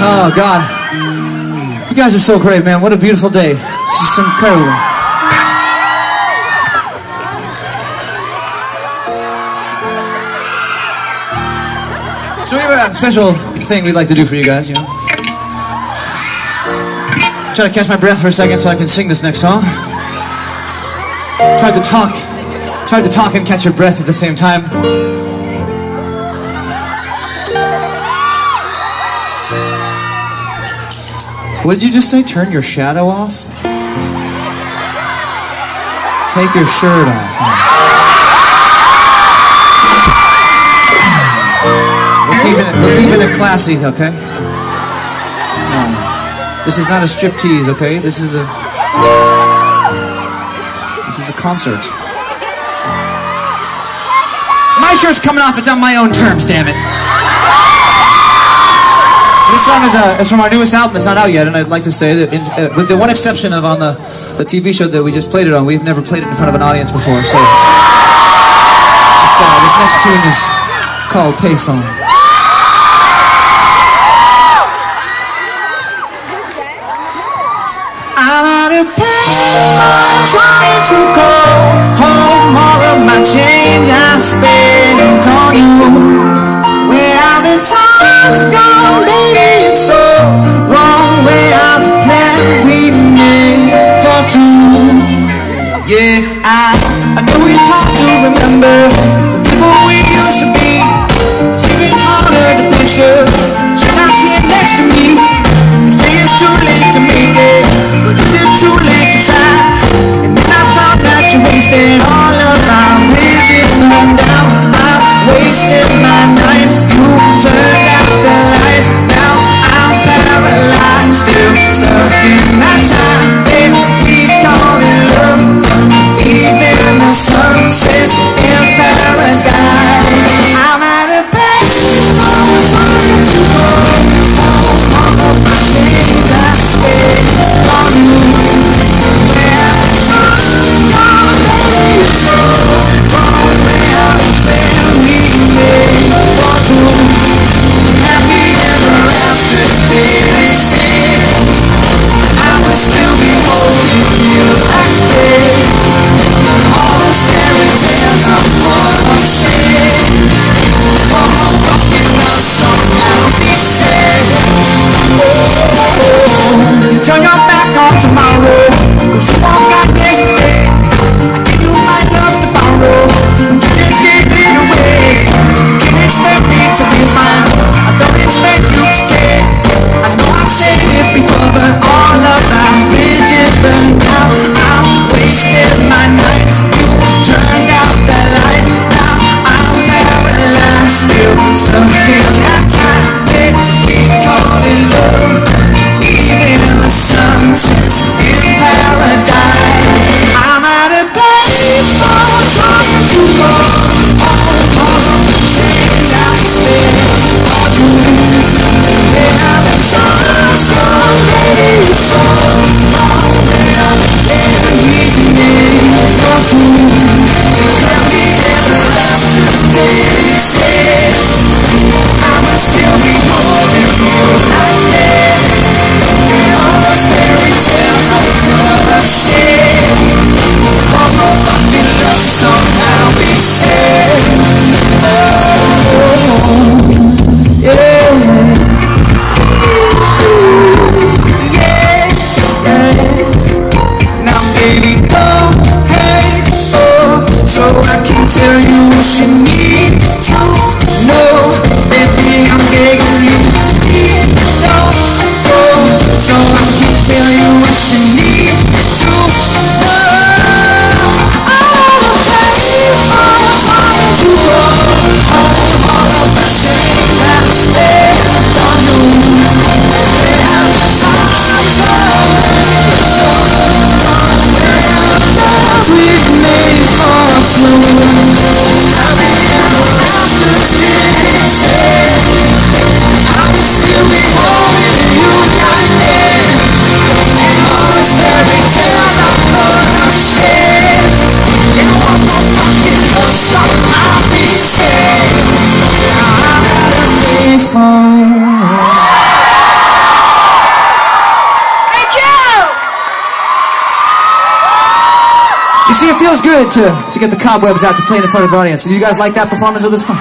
Oh, God. You guys are so great, man. What a beautiful day. This is incredible. So we have a special thing we'd like to do for you guys, you know. Try to catch my breath for a second so I can sing this next song. Tried to talk and catch your breath at the same time. What did you just say? Turn your shadow off? Take your shirt off. We're keeping it classy, okay? No. This is not a striptease, okay? This is a concert. My shirt's coming off. It's on my own terms, damn it. This song is from our newest album. It's not out yet, and I'd like to say that, with the one exception of on the TV show that we just played it on, we've never played it in front of an audience before. So this next tune is called Payphone. I'm on a payphone trying to call home all of my change I spent on you. Where have the times gone, baby? It's so wrong. Where are the plans we made for two? Yeah, I know it's hard to remember the people we used to be. It's even harder to picture you're not here next to me. They say it's too late to make it, but is it too late to try? And then I thought that you wasted all of our ways and down. You see, it feels good to get the cobwebs out to play in front of the audience. Did you guys like that performance of this one?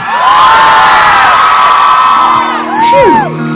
Phew.